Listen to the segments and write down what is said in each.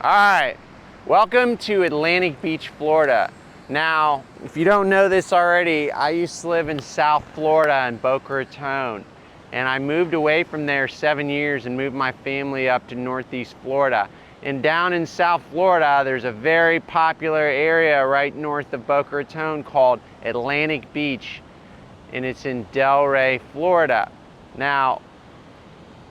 All right, welcome to Atlantic Beach, Florida. Now, if you don't know this already, I used to live in South Florida in Boca Raton, and I moved away from there 7 years and moved my family up to Northeast Florida. And down in South Florida, there's a very popular area right north of Boca Raton called Atlantic Beach, and it's in Delray, Florida. Now,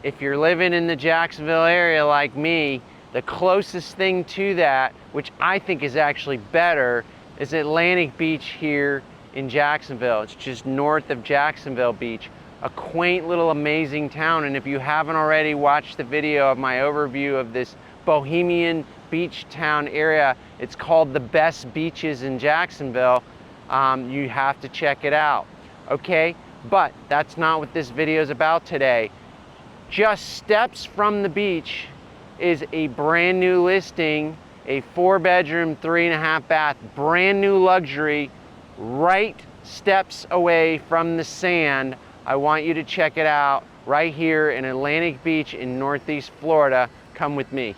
if you're living in the Jacksonville area like me, the closest thing to that, which I think is actually better, is Atlantic Beach here in Jacksonville. It's just north of Jacksonville Beach, a quaint little amazing town. And if you haven't already watched the video of my overview of this bohemian beach town area, it's called The Best Beaches in Jacksonville. You have to check it out, okay? But that's not what this video is about today. Just steps from the beach is a brand new listing, a 4-bedroom, 3.5 bath, brand new luxury, right steps away from the sand. I want you to check it out right here in Atlantic Beach in Northeast Florida. Come with me.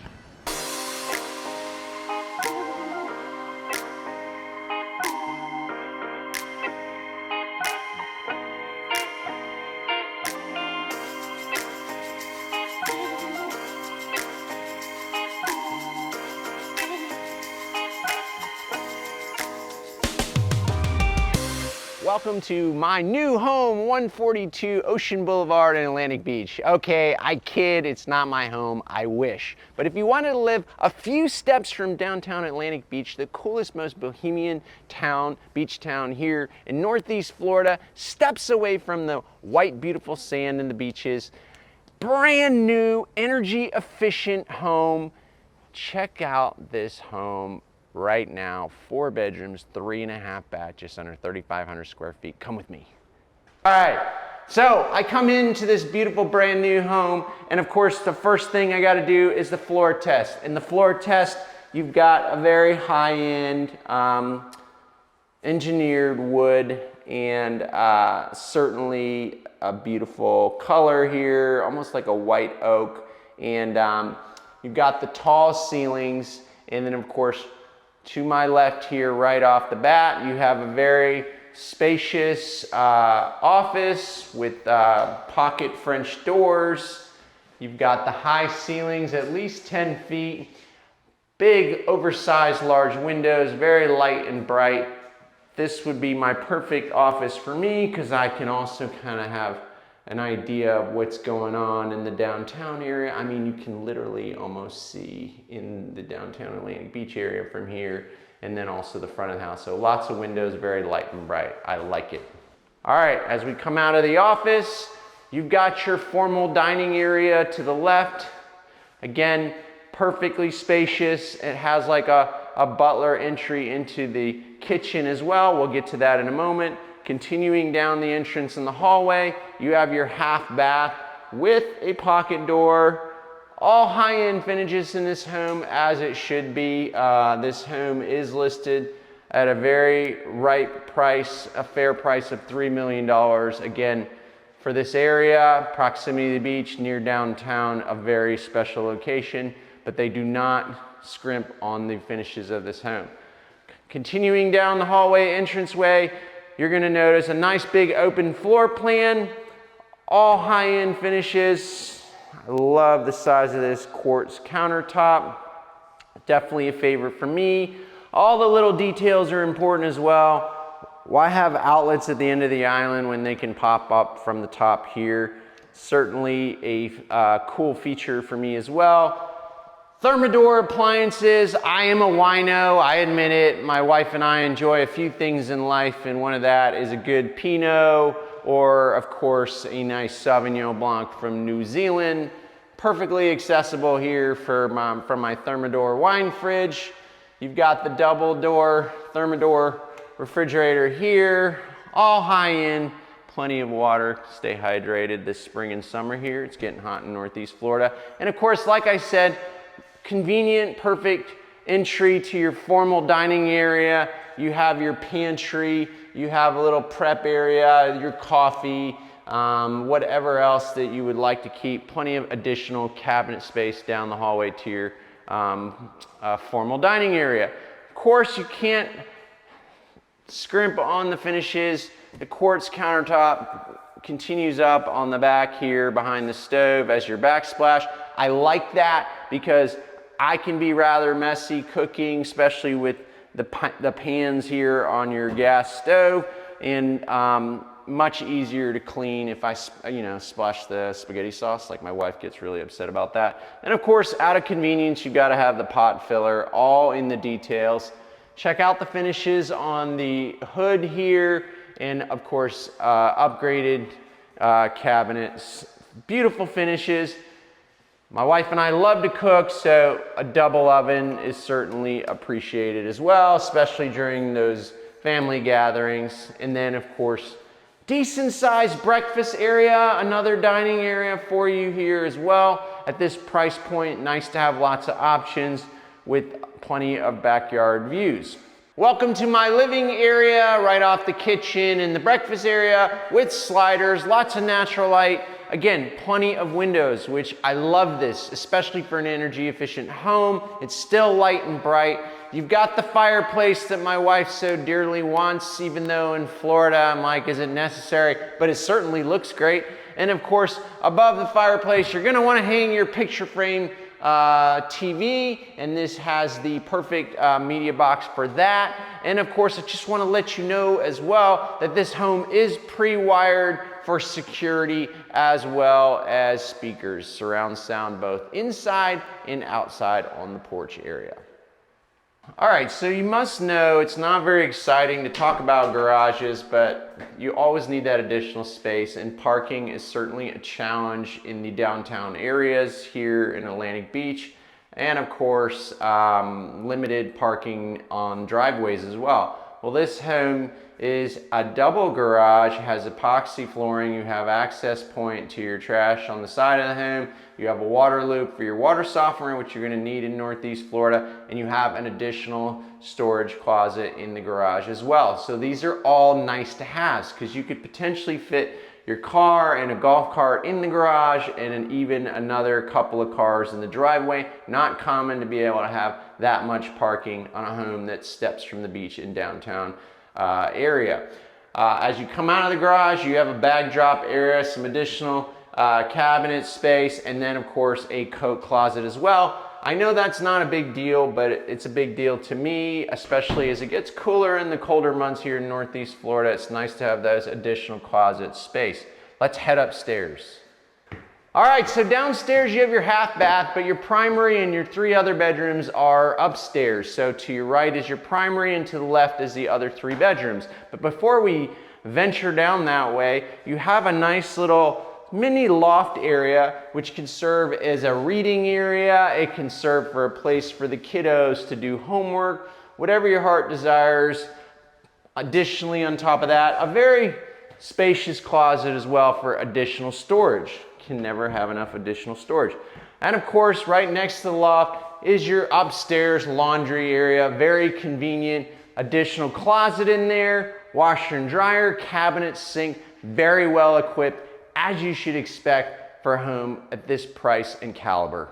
Welcome to my new home, 142 Ocean Boulevard in Atlantic Beach. Okay, I kid, it's not my home, I wish. But if you wanted to live a few steps from downtown Atlantic Beach, the coolest, most bohemian town, beach town here in Northeast Florida, steps away from the white, beautiful sand and the beaches, brand new, energy efficient home. Check out this home right now. 4 bedrooms, 3.5 bath, just under 3,500 square feet. Come with me. All right, so I come into this beautiful brand new home, and of course the first thing I got to do is the floor test. In the floor test, you've got a very high-end engineered wood, and certainly a beautiful color here, almost like a white oak. And you've got the tall ceilings, and then of course to my left here, right off the bat, you have a very spacious office with pocket French doors. You've got the high ceilings, at least 10 feet, big oversized large windows, very light and bright. This would be my perfect office for me because I can also kind of have an idea of what's going on in the downtown area. I mean, you can literally almost see in the downtown Atlantic Beach area from here, and then also the front of the house. So lots of windows, very light and bright. I like it. All right, as we come out of the office, you've got your formal dining area to the left. Again, perfectly spacious. It has like a butler entry into the kitchen as well. We'll get to that in a moment. Continuing down the entrance in the hallway, you have your half bath with a pocket door. All high-end finishes in this home, as it should be. This home is listed at a very right price, a fair price of $3 million. Again, for this area, proximity to the beach, near downtown, a very special location, but they do not scrimp on the finishes of this home. Continuing down the hallway entranceway, you're gonna notice a nice big open floor plan, all high-end finishes. I love the size of this quartz countertop. Definitely a favorite for me. All the little details are important as well. Why have outlets at the end of the island when they can pop up from the top here? Certainly a cool feature for me as well. Thermador appliances. I am a wino, I admit it. My wife and I enjoy a few things in life, and one of that is a good Pinot, or of course a nice Sauvignon Blanc from New Zealand. Perfectly accessible here from my Thermador wine fridge. You've got the double door Thermador refrigerator here, all high end, plenty of water, stay hydrated this spring and summer here. It's getting hot in Northeast Florida. And of course, like I said, convenient, perfect entry to your formal dining area. You have your pantry, you have a little prep area, your coffee, whatever else that you would like to keep. Plenty of additional cabinet space down the hallway to your formal dining area. Of course, you can't scrimp on the finishes. The quartz countertop continues up on the back here behind the stove as your backsplash. I like that because I can be rather messy cooking, especially with the pans here on your gas stove, and much easier to clean if I, splash the spaghetti sauce. Like, my wife gets really upset about that. And of course, out of convenience, you've got to have the pot filler, all in the details. Check out the finishes on the hood here, and of course, upgraded cabinets, beautiful finishes. My wife and I love to cook, so a double oven is certainly appreciated as well, especially during those family gatherings. And then of course, decent sized breakfast area, another dining area for you here as well. At this price point, nice to have lots of options with plenty of backyard views. Welcome to my living area, right off the kitchen, and the breakfast area with sliders, lots of natural light. Again, plenty of windows, which I love this, especially for an energy efficient home. It's still light and bright. You've got the fireplace that my wife so dearly wants, even though in Florida I'm like, is it necessary? But it certainly looks great. And of course, above the fireplace, you're gonna wanna hang your picture frame TV, and this has the perfect media box for that. And of course, I just want to let you know as well that this home is pre-wired for security, as well as speakers, surround sound both inside and outside on the porch area. All right, so you must know it's not very exciting to talk about garages, but you always need that additional space, and parking is certainly a challenge in the downtown areas here in Atlantic Beach, and of course, limited parking on driveways as well. Well, this home is a double garage, has epoxy flooring, you have access point to your trash on the side of the home, you have a water loop for your water softener, which you're going to need in Northeast Florida, and you have an additional storage closet in the garage as well. So these are all nice to have, because you could potentially fit your car and a golf cart in the garage, and even another couple of cars in the driveway. Not common to be able to have that much parking on a home that steps from the beach in downtown area. As you come out of the garage, you have a bag drop area, some additional cabinet space, and then of course a coat closet as well. I know that's not a big deal, but it's a big deal to me, especially as it gets cooler in the colder months here in Northeast Florida. It's nice to have those additional closet space. Let's head upstairs. All right, so downstairs you have your half bath, but your primary and your 3 other bedrooms are upstairs. So to your right is your primary, and to the left is the other 3 bedrooms. But before we venture down that way, you have a nice little mini loft area, which can serve as a reading area. It can serve for a place for the kiddos to do homework, whatever your heart desires. Additionally, on top of that, a very spacious closet as well for additional storage. Can never have enough additional storage. And of course, right next to the loft is your upstairs laundry area. Very convenient. Additional closet in there, washer and dryer, cabinet, sink, very well equipped, as you should expect for a home at this price and caliber.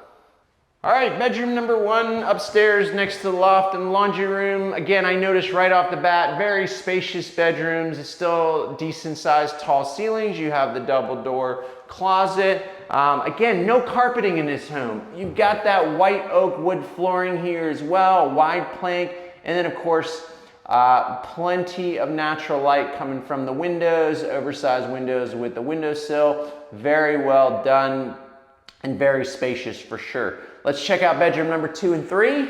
All right, bedroom number 1 upstairs next to the loft and laundry room. Again, I noticed right off the bat, very spacious bedrooms. It's still decent sized tall ceilings. You have the double door closet. Again, no carpeting in this home. You've got that white oak wood flooring here as well, wide plank, and then of course, plenty of natural light coming from the windows, oversized windows with the windowsill. Very well done and very spacious for sure. Let's check out bedroom number 2 and 3.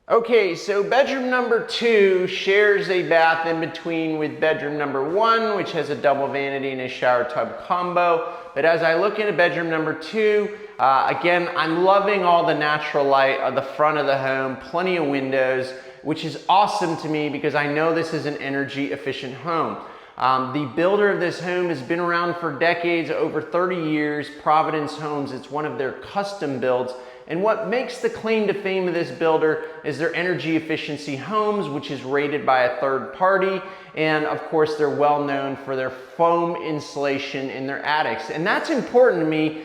Okay, so bedroom number 2 shares a bath in between with bedroom number 1, which has a double vanity and a shower tub combo. But as I look into bedroom number 2, again, I'm loving all the natural light of the front of the home, plenty of windows, which is awesome to me because I know this is an energy efficient home. The builder of this home has been around for decades, over 30 years, Providence Homes. It's one of their custom builds. And what makes the claim to fame of this builder is their energy efficiency homes, which is rated by a third party. And of course, they're well known for their foam insulation in their attics. And that's important to me.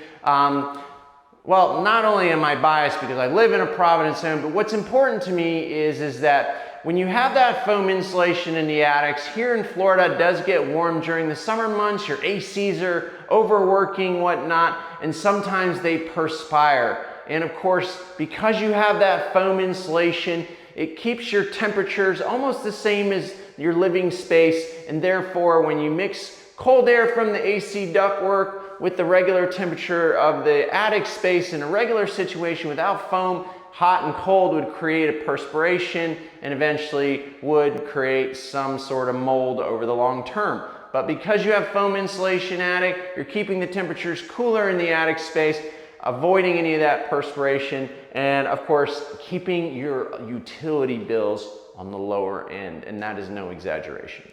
well, not only am I biased because I live in a Providence home, but what's important to me is that when you have that foam insulation in the attics, here in Florida it does get warm during the summer months, your ACs are overworking, whatnot, and sometimes they perspire. And of course, because you have that foam insulation, it keeps your temperatures almost the same as your living space, and therefore when you mix cold air from the AC ductwork with the regular temperature of the attic space in a regular situation without foam, hot and cold would create a perspiration and eventually would create some sort of mold over the long term. But because you have foam insulation attic, you're keeping the temperatures cooler in the attic space, avoiding any of that perspiration, and of course, keeping your utility bills on the lower end, and that is no exaggeration.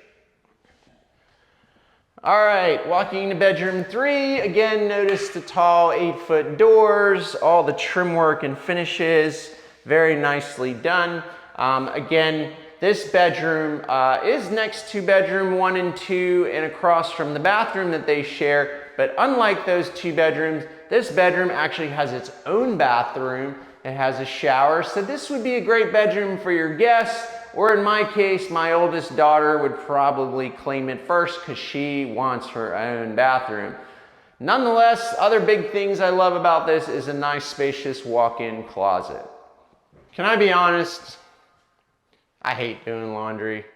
All right, walking into bedroom 3, again, notice the tall 8-foot doors, all the trim work and finishes, very nicely done. Again, this bedroom is next to bedroom 1 and 2 and across from the bathroom that they share, but unlike those 2 bedrooms, this bedroom actually has its own bathroom. It has a shower, so this would be a great bedroom for your guests, or in my case, my oldest daughter would probably claim it first because she wants her own bathroom. Nonetheless, other big things I love about this is a nice spacious walk-in closet. Can I be honest? I hate doing laundry.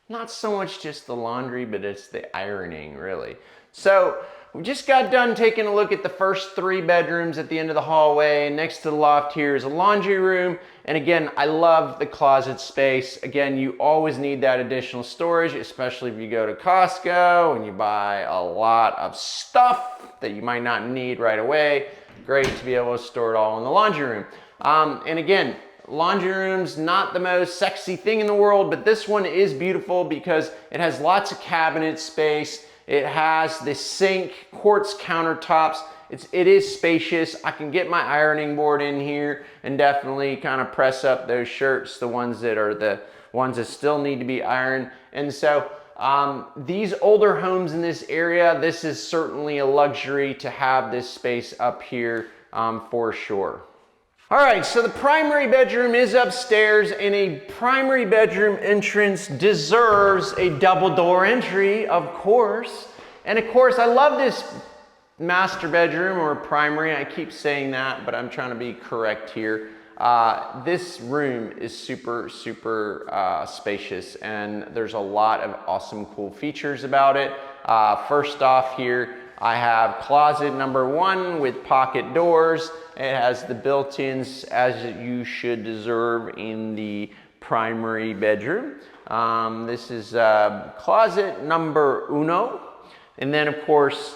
Not so much just the laundry, but it's the ironing, really. So we just got done taking a look at the first 3 bedrooms at the end of the hallway. Next to the loft here is a laundry room. And again, I love the closet space. Again, you always need that additional storage, especially if you go to Costco and you buy a lot of stuff that you might not need right away. Great to be able to store it all in the laundry room. And again, laundry room's not the most sexy thing in the world, but this one is beautiful because it has lots of cabinet space. It has the sink, quartz countertops. It is spacious. I can get my ironing board in here and definitely kind of press up those shirts, the ones that still need to be ironed. And so these older homes in this area, this is certainly a luxury to have this space up here for sure. All right, so the primary bedroom is upstairs, and a primary bedroom entrance deserves a double door entry, of course. And of course, I love this master bedroom or primary. I keep saying that, but I'm trying to be correct here. This room is super spacious, and there's a lot of awesome, cool features about it. First off here, I have closet number 1 with pocket doors. It has the built-ins as you should deserve in the primary bedroom. This is closet number 1. And then of course,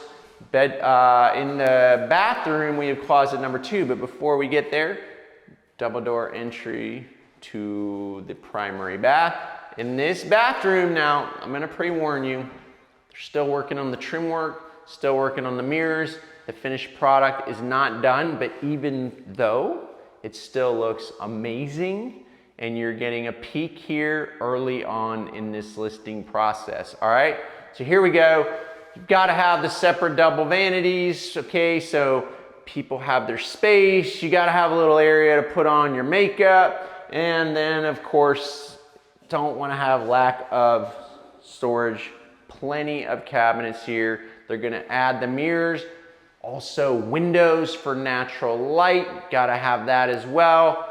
in the bathroom, we have closet number 2. But before we get there, double door entry to the primary bath. In this bathroom now, I'm gonna pre-warn you, they're still working on the trim work, still working on the mirrors. The finished product is not done, but even though it still looks amazing, and you're getting a peek here early on in this listing process. All right, so here we go. You've got to have the separate double vanities, okay, so people have their space. You got to have a little area to put on your makeup, and then of course, don't want to have lack of storage. Plenty of cabinets here. They're gonna add the mirrors. Also windows for natural light, gotta have that as well.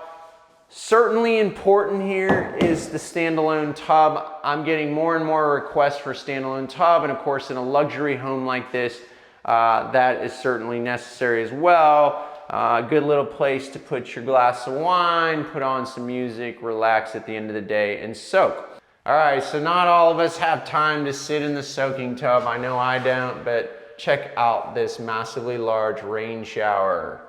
Certainly important here is the standalone tub. I'm getting more and more requests for standalone tub, and of course in a luxury home like this, that is certainly necessary as well. A good little place to put your glass of wine, put on some music, relax at the end of the day, and soak. All right, so not all of us have time to sit in the soaking tub. I know I don't, but check out this massively large rain shower.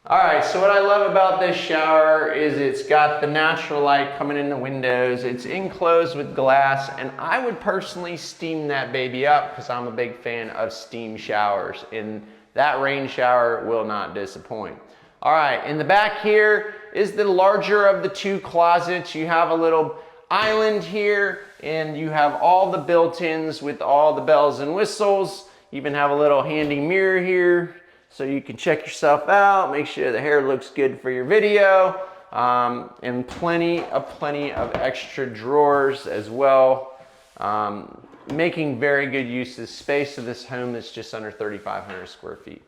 All right, so what I love about this shower is it's got the natural light coming in the windows. It's enclosed with glass, and I would personally steam that baby up because I'm a big fan of steam showers, and that rain shower will not disappoint. All right, in the back here is the larger of the 2 closets. You have a little island here, and you have all the built-ins with all the bells and whistles. You even have a little handy mirror here so you can check yourself out, make sure the hair looks good for your video, and plenty of extra drawers as well, making very good use of the space of this home that's just under 3,500 square feet.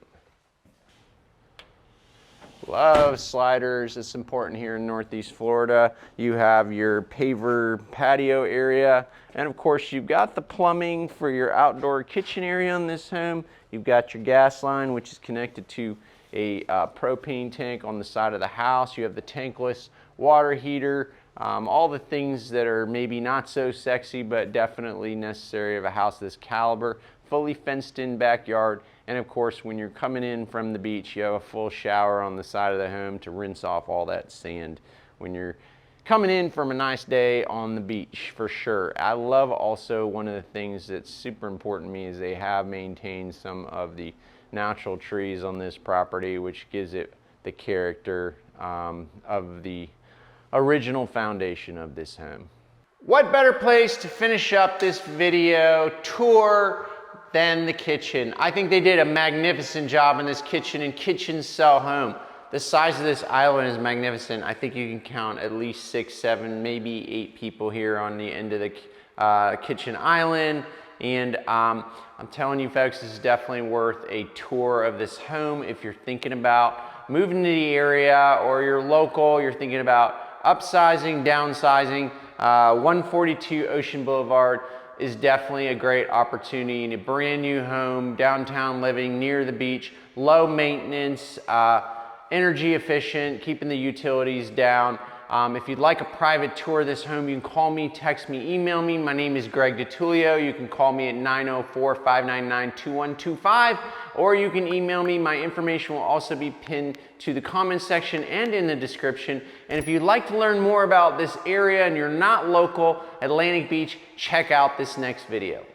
Love sliders. It's important here in Northeast Florida. You have your paver patio area, and of course you've got the plumbing for your outdoor kitchen area on this home. You've got your gas line, which is connected to a propane tank on the side of the house. You have the tankless water heater, all the things that are maybe not so sexy but definitely necessary of a house of this caliber. Fully fenced in backyard, and of course when you're coming in from the beach, you have a full shower on the side of the home to rinse off all that sand when you're coming in from a nice day on the beach, for sure. I love also, one of the things that's super important to me is they have maintained some of the natural trees on this property, which gives it the character of the original foundation of this home. What better place to finish up this video tour than the kitchen? I think they did a magnificent job in this kitchen, and kitchens sell home. The size of this island is magnificent. I think you can count at least 6, 7, maybe 8 people here on the end of the kitchen island. And I'm telling you folks, this is definitely worth a tour of this home if you're thinking about moving to the area, or you're local, you're thinking about upsizing, downsizing. 142 Ocean Boulevard is definitely a great opportunity in a brand new home, downtown living near the beach, low maintenance, energy efficient, keeping the utilities down. If you'd like a private tour of this home, you can call me, text me, email me. My name is Greg DeTullio. You can call me at 904-599-2125, or you can email me. My information will also be pinned to the comments section and in the description. And if you'd like to learn more about this area and you're not local, Atlantic Beach, check out this next video.